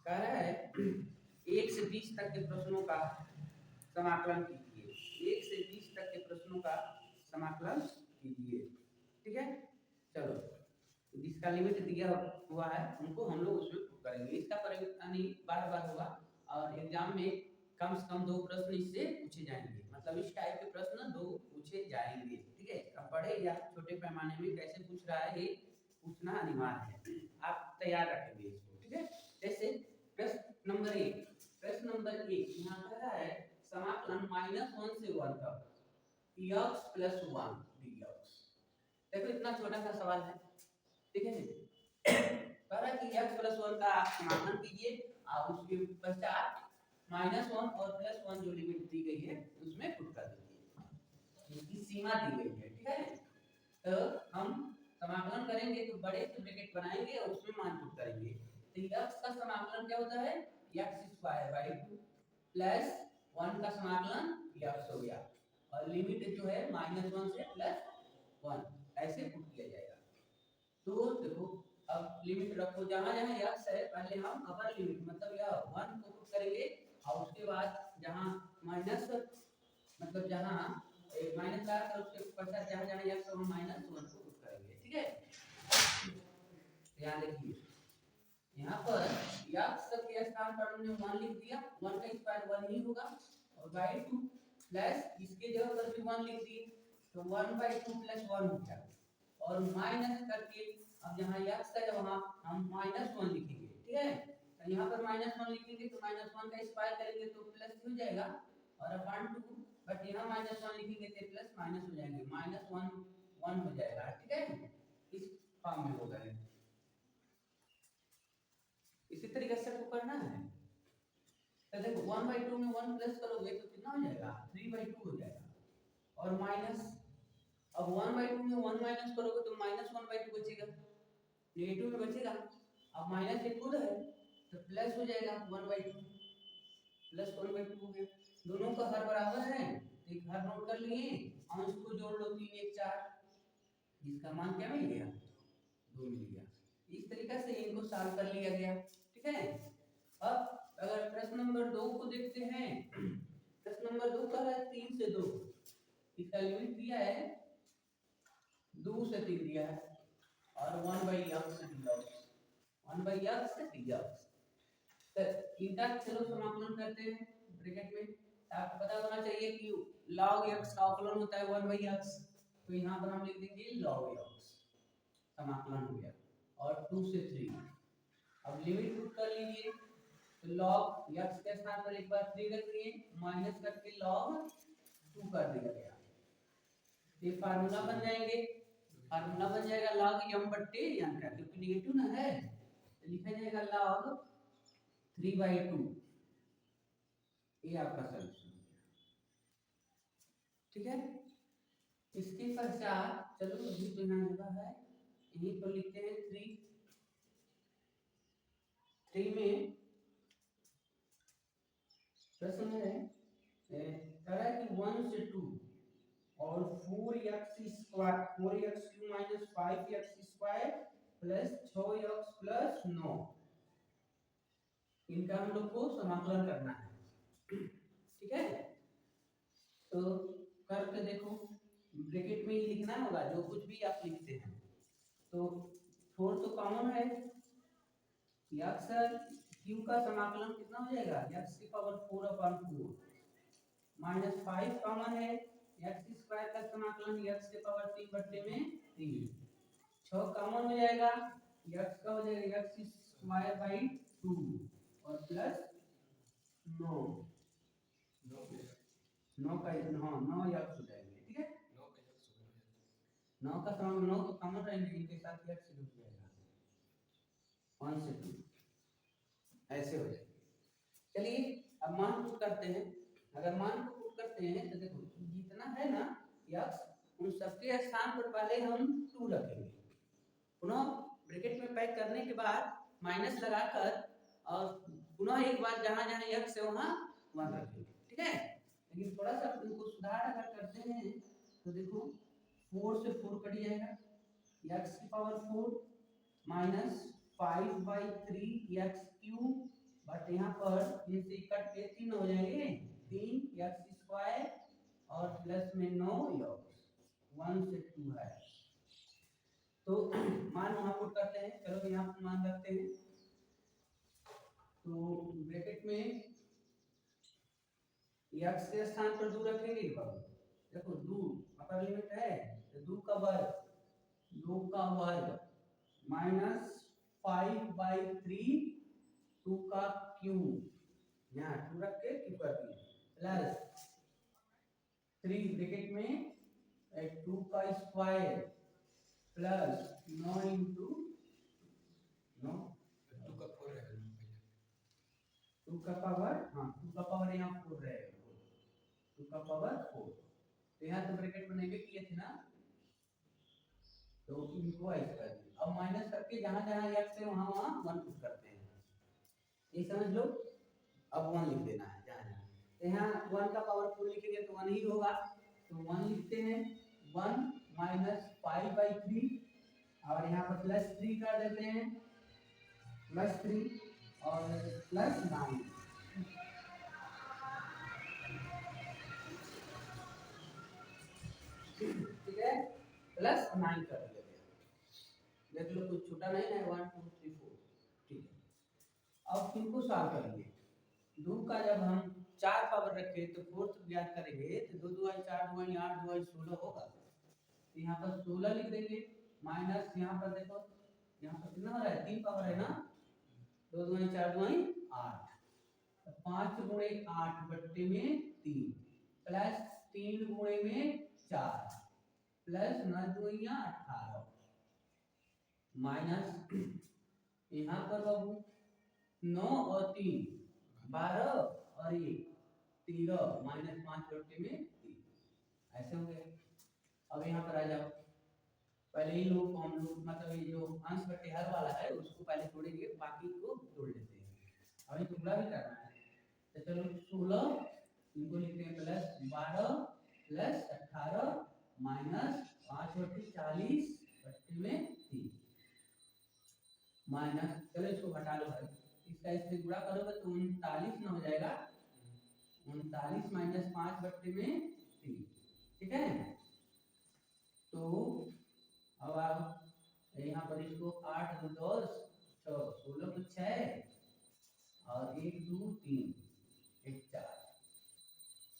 कह रहा है 1 से 20 तक के प्रश्नों का समाकलन कीजिए। 1 से 20 तक के प्रश्नों का समाकलन कीजिए। ठीक है, चलो जिसका लिमिट दिया हुआ है उनको हम लोग उसमें पुट करेंगे। इसका परेशानी बार बार होगा और एग्जाम में कम से कम 2 प्रश्न इससे पूछे जाएंगे, मतलब इस टाइप के प्रश्न 2 पूछे जाएंगे। ठीक है, अब बड़े या छोटे पैमाने में कैसे पूछ रहा है ये पूछना अनिवार्य है, आप तैयार रखेंगे इसको। ठीक है, जैसे प्रश्न नंबर 1, प्रश्न नंबर 1 यहाँ कह रहा है समाकलन -1 से 1 तक x + 1 dx। देखो इतना छोटा सा सवाल है, ठीक है, कह रहा है कि x + 1 का आप समाकलन कीजिए और उसके पश्चात -1 और +1 जो लिमिट दी गई है उसमें पुट कर दीजिए, इसकी सीमा दी गई है। ठीक है, तो हम समाकलन करेंगे तो बड़े से ब्रैकेट बनाएंगे और उसमें मान पुट करेंगे। तो x का समाकलन क्या होता है, x² / 2 प्लस 1 का समाकलन x हो गया और लिमिट जो है -1 से +1 ऐसे पुट किया जाएगा। तो देखो अब लिमिट रखो, जहां जहां x है पहले हम अपर लिमिट मतलब यह 1 को पुट करेंगे और उसके बाद जहां माइनस मतलब जहां माइनस लगा कर उसके पश्चात जहां जहां x है वहां -1 को पुट करेंगे। ठीक है, ध्यान रखिए यहाँ पर x के स्थान पर हमने 1 लिख दिया, 1 का स्क्वायर 1 ही होगा और बाई 2 प्लस इसके जगह पर भी 1 लिख दिए तो 1/2 + 1 हो गया और माइनस करके अब जहाँ x है वहाँ हम -1 लिखेंगे। ठीक है, तो यहाँ पर -1 लिखेंगे तो -1 का स्क्वायर करेंगे तो प्लस हो जाएगा और अपॉन 2, बट यहाँ -1 लिखेंगे तो प्लस माइनस हो जाएंगे, -1 1 हो जाएगा। ठीक है, इस फॉर्म में होगा। इसी तरीके से आपको करना है। तो देखो 1/2 में 1 प्लस करोगे तो कितना हो जाएगा, 3/2 हो जाएगा और माइनस अब 1/2 में 1 माइनस करोगे तो -1/2 बचेगा, नेगेटिव में बचेगा। अब माइनस एक खुद है तो प्लस हो जाएगा 1/2 प्लस 1/2 हो गया। दोनों का हर बराबर है तो एक हर नोट कर लिए, अंश को जोड़ लो 3 1 4, जिसका मान क्या मिल गया, 2 मिल गया। इस तरीके से इनको सॉल्व कर लिया गया। ठीक है, अब अगर प्रश्न नंबर 2 को देखते हैं, प्रश्न नंबर 2 कह रहा है 3 से 2, इसका लिमिट दिया है 2 से 3 दिया है और 1/x dx, 1/x dx। तो इनका चलो समाकलन करते हैं ब्रैकेट में। आपको पता होना चाहिए कि log x का अवकलन होता है 1/x, तो यहाँ पर हम लिख देंगे log x, समाकलन हो गया और 2 से 3। अब लिमिट पुट कर लीजिए तो log x के स्थान पर एक बार 3 रख दिए माइनस करके log 2 कर दिया गया। ये फार्मूला बन जाएंगे, फार्मूला बन जाएगा log m/n का, क्योंकि नेगेटिव ना है तो लिखा जाएगा log 3/2। ये आपका सॉल्यूशन हो गया। ठीक है, इसके पश्चात चलो अभी तो यहाँ जगह है यहीं पर लिखते हैं 3 में प्रश्न है कह रहा है कि 1 से 2 और 4x³ - 5x² plus 6x plus 9, इनका हम लोग को समाकलन करना है। ठीक है, तो करके देखो, ब्रैकेट में ही लिखना होगा जो कुछ भी आप लिखते हैं। तो 4 तो कॉमन है, x क्यू का समाकलन कितना हो जाएगा, x⁴/4 माइनस 5 कॉमन है, x² का समाकलन x⁴3/3, 6 कॉमन हो जाएगा, x का हो जाएगा x²/2 और प्लस 9 का 9 x हो जाएंगे। ठीक है, 9 का समाकलन 9 तो कॉमन रहेंगे, इनके साथ x जुड़ जाएगा 1 से 2 ऐसे हो जाएगा। चलिए अब मान पुट करते हैं। अगर मान को पुट करते हैं तो देखो जितना है ना x, उन सबके स्थान पर पहले हम 2 रखेंगे, पुनः ब्रैकेट में पैक करने के बाद माइनस लगाकर और पुनः एक बार जहां जहां x है वहां 1 रखेंगे। ठीक है, लेकिन थोड़ा सा इनको सुधार अगर करते हैं तो देखो 4 से 4 कट जाएगा, x⁴ - 5/3 x³ बट यहाँ पर ये से कट के 3 हो जाएंगे, 3 एक्स स्क्वायर और प्लस में 9 एक्स 1 से 2 है। तो मान वहां पुट करते हैं, चलो यहाँ पर मान रखते हैं। तो ब्रैकेट में एक्स के स्थान पर 2 रखेंगे बाबू, देखो 2 अपर लिमिट है तो 2 का वर्ग माइनस 5/3 2 का क्यूब, यहाँ 2 रख के क्यूब कर दिए, प्लस 3 ब्रैकेट में 2 का स्क्वायर प्लस 9 इंटू 9 2 का पावर, हाँ 2 का पावर यहाँ 4 रहेगा, 2 का पावर 4। तो यहाँ तो ब्रैकेट बनाएंगे किए थे ना, तो इनको ऐसे कर दिए। अब माइनस करके जहाँ जहाँ एक्स है वहाँ वहाँ 1 पुट करते हैं, ये समझ लो। अब 1 लिख देना है जहाँ जहाँ, तो यहाँ 1 का पावर 4 लिखेंगे तो 1 ही होगा, तो 1 लिखते हैं। 1 माइनस 5/3 और यहाँ पर प्लस 3 कर देते हैं, प्लस 3 और प्लस 9, ठीक है, प्लस 9 कर दिया गया। देख लो कुछ छूटा नहीं है, 1 2 3 4, ठीक है। अब इनको सॉल्व करेंगे। 2 का जब हम 4 पावर रखे तो फोर्थ ज्ञात करेंगे, तो 2 2 4 2 8 2 16 होगा, तो यहाँ पर 16 लिख देंगे, माइनस यहाँ पर देखो यहाँ पर कितना हो रहा है, 3 पावर है ना, 2 2 4 2 8, तो 5 गुणे 8 बट्टे में 3 प्लस 3 गुणे में 4 प्लस 9 2 18 माइनस यहाँ पर बाबू 9 और 3 12 और 1 13 माइनस 5 बट्टे में 3, ऐसे हो गए। अब यहाँ पर आ जाओ, पहले ही लोग हम लोग मतलब ये जो अंश बटे हर वाला है उसको पहले जोड़ेंगे, बाकी को जोड़ लेते हैं। अभी टुकड़ा भी करना है, तो चलो 16 इनको लिखते हैं प्लस 12 प्लस 18 माइनस 5 बटे 40 बट्टे में 3 माइनस, चलो इसको घटा लो भाई, इसका इससे गुणा करोगे तो 39 ना हो जाएगा, 39 माइनस 5 बट्टे में 3, ठीक है। तो अब आप यहाँ पर इसको 8 2 10 6 16 को 6 और 1 2 3 1 4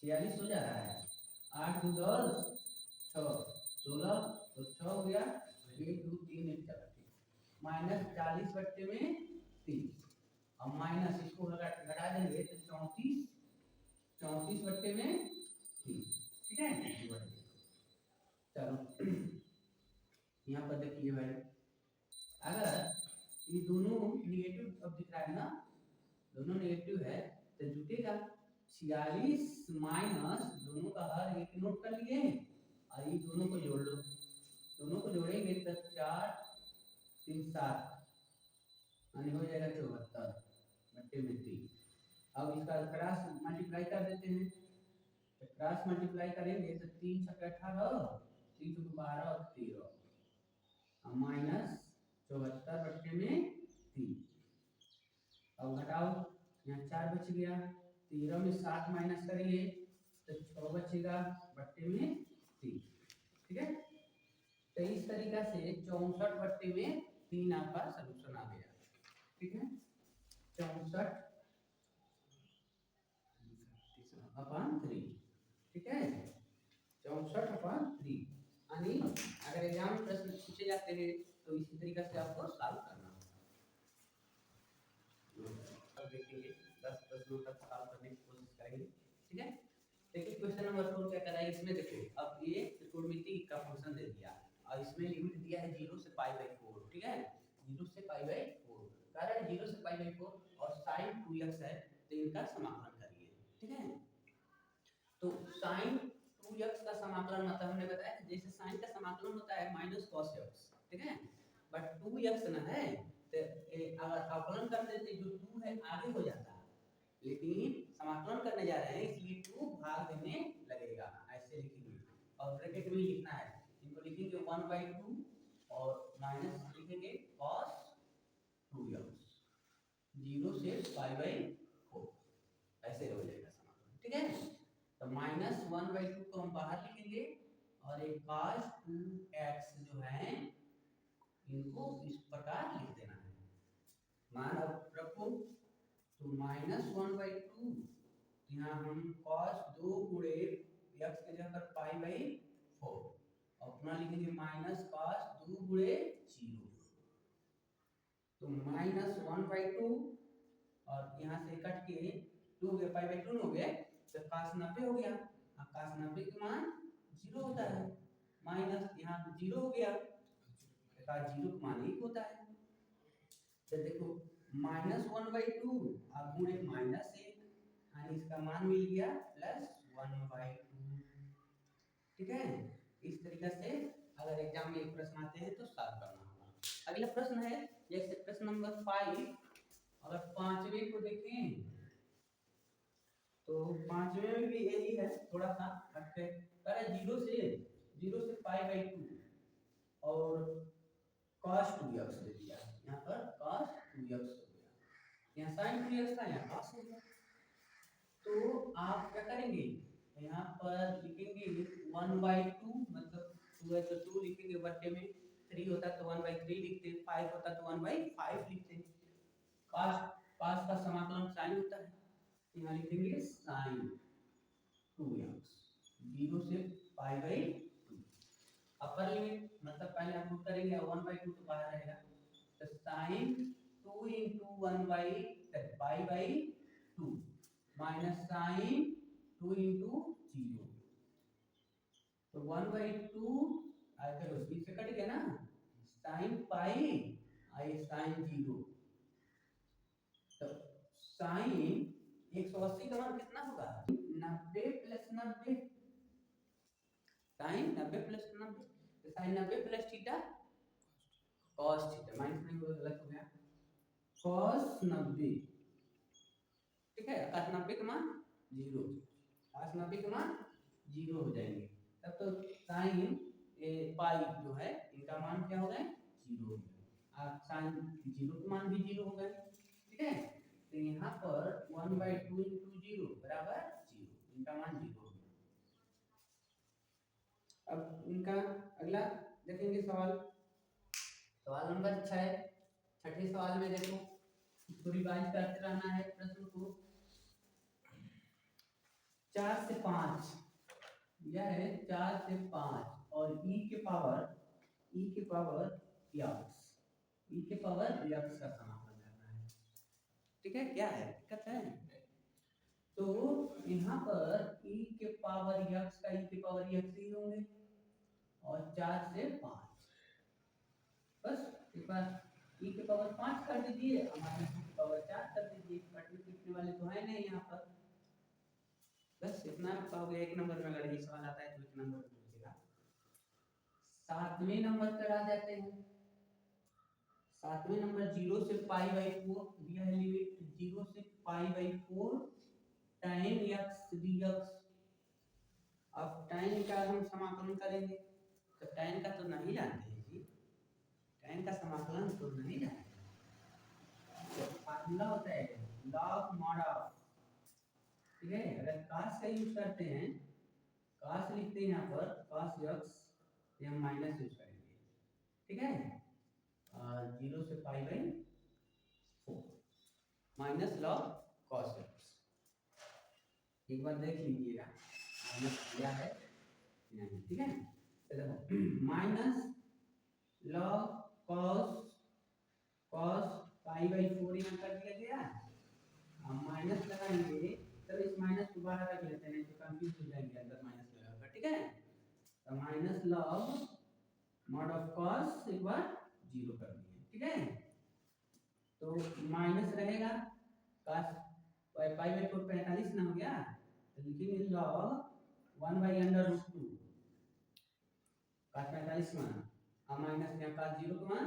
46 हो जा रहा है, 8 2 10 6 16 तो 6 हो गया, 1 2 3 1 4 माइनस 40 बट्टे में 3, अब माइनस इसको घटा देंगे तो 34 बट्टे में 3, ठीक है। चलो यहाँ पर देखिए भाई, अगर ये दोनों निगेटिव अब दिख रहा है ना, दोनों नेगेटिव है तो जुटेगा 46 माइनस दोनों का हर एक नोट कर लिए और ये दोनों को जोड़ लो, दोनों को जोड़ेंगे तो 4 3 7 यानी हो जाएगा 74 बट्टे में 3। अब इसका क्रॉस मल्टीप्लाई कर देते हैं, तो क्रॉस मल्टीप्लाई करेंगे तो 3 छक्के 18 3 चौके 12 और 13 माइनस 74 बट्टे में 3। अब घटाओ, यहाँ 4 बच गया, 13 में 7 माइनस करिए तो 6 बचेगा बट्टे में 3, ठीक है। तो इस तरीका से 64 बट्टे में 3 आपका सलूशन आ गया, ठीक है। 64 अपॉन 3, ठीक है, 64 अपॉन 3। यानी अगर एग्जाम में प्रश्न पूछे जाते हैं तो इसी तरीका से आपको सॉल्व करना है। अब देखेंगे 10 प्रश्नों तक सॉल्व करने की कोशिश करेंगे, ठीक है। देखिए क्वेश्चन नंबर 4 क्या कराया, इसमें देखो अब ये त्रिकोणमिति का फंक्शन दे दिया और इसमें लिमिट दिया है 0 से π/4, ठीक है, 0 से π/4, कारण 0 से π/4 और sin 2x है तो इनका समाकलन करिए, ठीक है। तो sin 2x का समाकलन मतलब हमने बताया जैसे sin का समाकलन होता है माइनस cos x, ठीक है, बट 2x ना है तो अगर अवकलन कर देते जो 2 है आगे हो जाता है, लेकिन समाकलन करने जा रहे हैं इसलिए 2 भाग देने लगेगा, ऐसे लिखेंगे और ब्रैकेट में लिखना है, इनको लिखेंगे 1/2 और माइनस लिखेंगे cos 2x 0 से π/4 ऐसे हो जाएगा समाकलन। ठीक है, तो -1/2 को हम बाहर लिखेंगे और एक cos 2x जो है इनको इस प्रकार लिख देना है। मान अब रखो तो -1/2 यहाँ हम cos 2 गुणे x के जगह पर π/4 अपना लिखेंगे -cos 2 गुणे 0 तो -1/2 और यहाँ से कट के 2 हो गया π/2 हो गया तो cos 90 हो गया। अब cos 90 का मान 0 होता है माइनस यहाँ 0 हो गया cos 0 का मान 1 होता है। तो देखो -1/2 अब गुणे -1 यानी इसका मान मिल गया +1/2। ठीक है, इस तरीके से अगर एग्जाम में एक प्रश्न आते हैं तो सॉल्व करना होगा। अगला प्रश्न है जैसे प्रश्न नंबर 5 अगर पांचवें को देखें तो पांचवें में भी यही है, थोड़ा सा हटके करे 0 से π/2 और cos 2x दे दिया। यहाँ पर cos 2x हो गया, यहाँ sin 2x था, यहाँ cos हो गया। तो आप क्या करेंगे यहाँ पर लिखेंगे 1/2 मतलब 2 है तो 2 लिखेंगे बट्टे में, 3 होता तो 1/3 लिखते, 5 होता तो 1/5 लिखते। cos का समाकलन sin होता है, यहाँ लिखेंगे sin 2x 0 से π/2 अपर लिमिट मतलब पहले हम पुट करेंगे 1/2 तो बाहर रहेगा तो sin 2 into 1/π/2 minus sin 2 into 0 तो 1/2 आखिर उसकी से कट गया ना sin पाई आई sin 0 तो sin 180 का मान कितना होगा 90 + 90 sin 90 + 90 तो sin 90 + theta cos theta minus नहीं होगा गलत हो गया cos 90। ठीक है, cos 90 का मान 0 cos 90 का मान 0 हो जाएंगे तब तो sin पाई जो है इनका मान क्या हो गए 0 हो गया। sin 0 का मान भी 0 हो गए। ठीक है, तो यहाँ पर 1/2 × 0 बराबर 0 इनका मान 0 हो गया। अब इनका अगला देखेंगे सवाल नंबर 6 छठे सवाल में देखो इसको रिवाइज करते रहना है प्रश्न को। 4 से 5 यह है 4 से 5 और e के पावर x का समाकलन करना है। ठीक है, क्या है दिक्कत है तो यहाँ पर e के पावर x का e के पावर x ही होंगे और 4 से 5 बस एक बार e के पावर 5 कर दीजिए और माइनस e के पावर 4 कर दीजिए, कटने पीटने वाले तो है नहीं यहाँ पर। बस इतना कहोगे एक नंबर में अगर ये सवाल आता है तो एक नंबर पूछेगा। 7वें नंबर पर आ जाते हैं। 7वें नंबर 0 से π/4 दिया है लिमिट 0 से π/4 tan x dx। अब tan का हम समाकलन करेंगे तो tan का तो नहीं जानते हैं जी, tan का समाकलन तो नहीं जानते। फार्मूला होता है log mod of। ठीक है, अगर cos का यूज करते हैं cos लिखते हैं यहाँ पर cos x ये हम माइनस यूज करेंगे। ठीक है, 0 से π/4 माइनस log cos x एक बार देख लीजिएगा माइनस क्या है नहीं। ठीक है, तो देखो माइनस log cos π/4 यहाँ कर दिया गया, हम माइनस लगाएंगे तो इस माइनस को बाहर रख लेते हैं तो कंफ्यूज हो जाएंगे अंदर माइनस लगाकर। ठीक है, तो minus log mod of cos एक बार 0 कर दिए। ठीक है, तो माइनस रहेगा cos π/4 45 ना हो गया तो लिखेंगे log 1/√2 cos 45 मान और माइनस यहाँ cos 0 का मान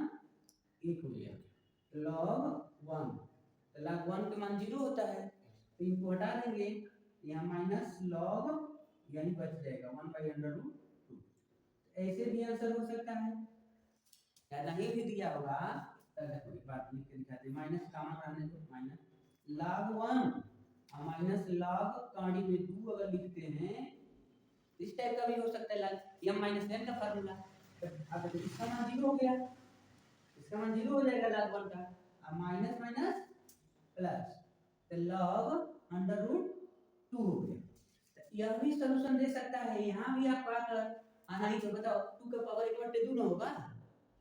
1 हो गया log 1 तो log 1 का मान 0 होता है तो इनको हटा देंगे यहाँ माइनस log यानी बच जाएगा 1/√2। ऐसे भी आंसर हो सकता है या नहीं भी दिया होगा तो देखो एक बात लिख के दिखाते हैं, माइनस कामा रहने दो, माइनस log 1 और माइनस log काड़ी में 2 अगर लिखते हैं इस टाइप का भी हो सकता है, log m माइनस n का फार्मूला। अब तो इसका मान 0 हो गया, इसका मान 0 हो जाएगा log 1 का, अब माइनस माइनस प्लस, तो log अंडर रूट 2 हो गया। यह भी सॉल्यूशन दे सकता है, यहाँ भी आप आकर आना ही तो बताओ 2 का पावर 1/2 ना होगा,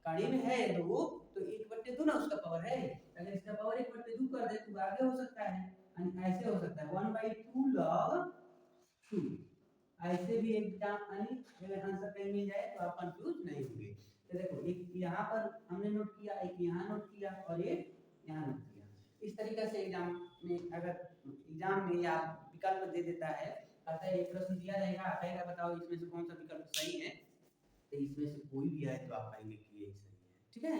काड़ी में है 2 तो 1/2 ना उसका पावर है, अगर इसका पावर 1/2 कर दे तो आगे हो सकता है, ऐसे हो सकता है 1/2 log 2, ऐसे भी एग्जाम अगर आंसर कहीं मिल जाए तो आप कंफ्यूज नहीं होंगे। तो देखो एक यहाँ पर हमने नोट किया, एक यहाँ नोट किया और एक यहाँ नोट किया। इस तरीके से एग्जाम में अगर एग्जाम में या विकल्प दे देता है, कहता है एक प्रश्न दिया रहेगा, कहेगा बताओ इसमें से कौन सा विकल्प सही है, तो इसमें से कोई भी आए तो आप पाएंगे कि ये सही है, ठीक है।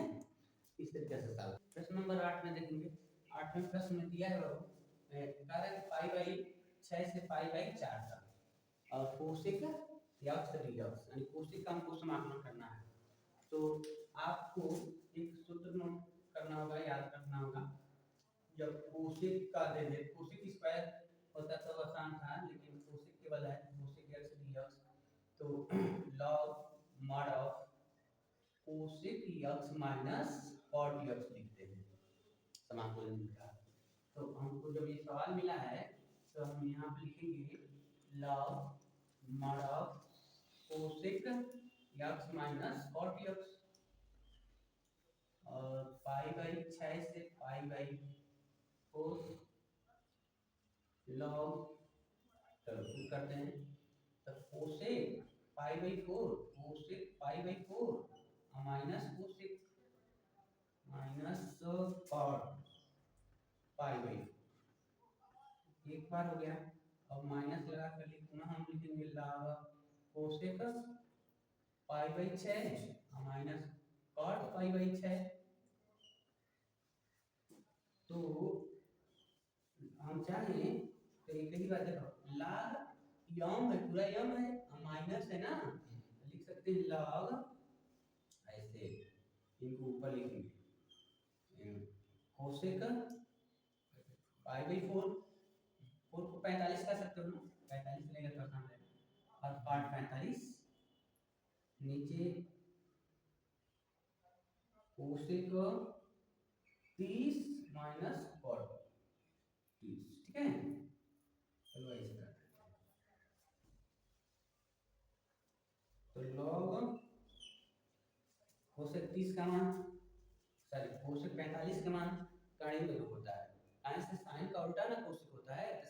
इस तरीके से सवाल प्रश्न नंबर 8 में देखेंगे, 8वें प्रश्न में दिया है बाबू कारण पाई 6 से पाई 4 तक और कोशिक यक्स रिजक्स यानी कोशिक का हमको समाकलन करना है, तो आपको एक सूत्र नोट करना होगा, याद रखना होगा। जब कोशिक का दे दे, कोशिक स्क्वायर होता तो आसान था, लेकिन कोशिक केवल है कोशिक यक्स रिजक्स, तो log mod of cosec x minus cot x लिखते हैं समाकलन का। तो हमको जब ये सवाल मिला है तो हम यहाँ पे लिखेंगे log mod of cosec x minus cot x और पाई बाई 6 से पाई बाई 4 लॉग, चलो करते हैं, तो cosec pi by 4 cosec pi by 4 और minus cosec minus cot pi by, एक बार हो गया। अब माइनस लगा कर पुनः हम लिखेंगे log cosec pi by 6 minus cot pi by 6, तो हम चाहें तो एक ही बात देखो लॉग यम है, पूरा यम है माइनस है ना, तो लिख सकते हैं लॉग ऐसे, इनको ऊपर लिखेंगे कोसेक पाई बाई 4, 4 को 45 कर सकते हो ना, 45 लेंगे तो आसान है, और कॉट 45 नीचे कोसेक 30 माइनस कॉट 30, ठीक है। चलो ऐसे करते हैं, तो लॉग कोसेक 30 का मान, सॉरी कोसेक 45 का मान काड़ी में होता है, काहे से साइन का उल्टा ना कोसेक होता है, तो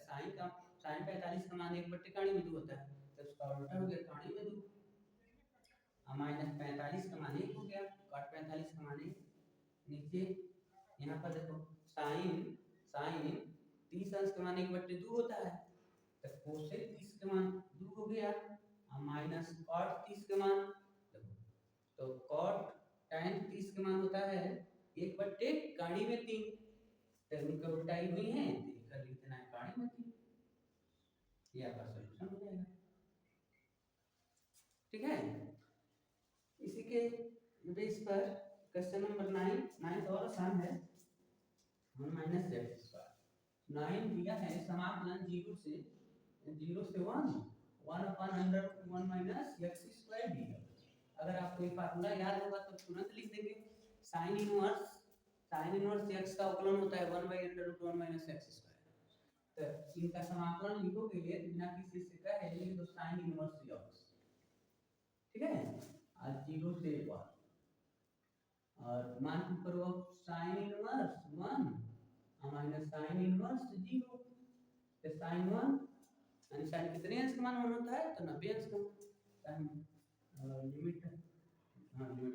साइन 45 का मान 1/2 काड़ी में 2 होता है, तो उसका उल्टा हो गया काड़ी में 2 और माइनस 45 का मान 1 हो गया, कॉट 45 का मान 1, नीचे यहाँ पर देखो साइन साइन 30 अंश का मान 1/2 होता है, तो कोसेक 30 का मान 2 हो गया और माइनस कॉट 30 का मान देखो, तो कॉट tan 30 का मान होता है 1/2 काड़ी में 3, तो उनका उल्टाई हुई है तो इधर लिख देना है काड़ी में 3, ये आपका सॉल्यूशन हो जाएगा, ठीक है। इसी के बेस पर क्वेश्चन नंबर 9 और आसान है, 1 माइनस x स्क्वायर 9 दिया है समाकलन 0 से 1 1 अंडर 1 माइनस x स्क्वायर दिया। अगर आपको ये फार्मूला याद होगा तो तुरंत लिख देंगे, साइन इनवर्स x का अवकलन होता है 1 by under root 1 minus x square, तो इनका समाकलन लिखोगे तो बिना किसी से कहे लिख दो साइन इनवर्स x, ठीक है, आज 0 से 1 और मान करो sine inverse 1 minus sine inverse 0, तो साइन 1 यानी साइन कितने अंश का मान 1 होता है, तो 90 अंश का, लिमिट हाँ लिमिट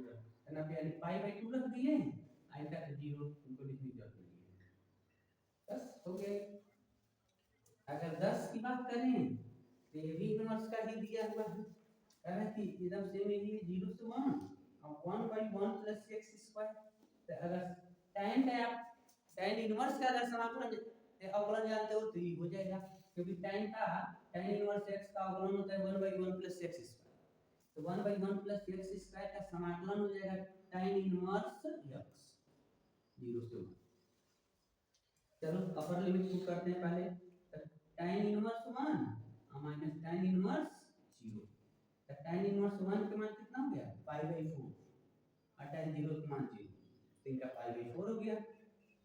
90 यानी पाई बाई 2 रख दिए, आई का 0 उनको लिखने की जरूरत नहीं है, बस हो गया। अगर 10 की बात करें तो ये भी इनवर्स का ही दिया हुआ है, कह रहा है कि एकदम सेम ही 0 से 1 और 1 बाई 1 प्लस x स्क्वायर, तो अगर tan का आप tan इनवर्स का अगर समाकलन अवकलन जानते हो तो ये हो जाएगा, क्योंकि tan इनवर्स x का अवकलन होता है 1 बाई 1 प्लस x स्क्वायर, तो 1 बाई 1 प्लस x स्क्वायर का समाकलन हो जाएगा tan इनवर्स x, 0 से 1। चलो अपर लिमिट पुट करते हैं पहले। tan inverse 1 minus tan inverse 0। तो tan इनवर्स 1 का मान कितना हो गया π/4 और tan 0 का मान 0, तो इनका π/4 हो गया।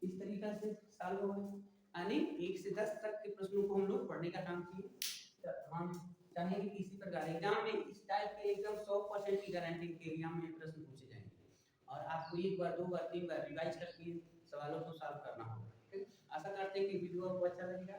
इस तरीका से सॉल्व होगा। यानी 1 से 10 तक के प्रश्नों को हम लोग पढ़ने का काम किए। तो हम चाहेंगे कि इसी प्रकार एग्जाम में इस टाइप के एकदम 100% की गारंटी के एग्जाम में प्रश्न पूछे जाएंगे और आपको एक बार, दो बार, तीन बार रिवाइज करके सवालों को सॉल्व करना होगा। आशा करते हैं कि वीडियो आपको अच्छा लगेगा।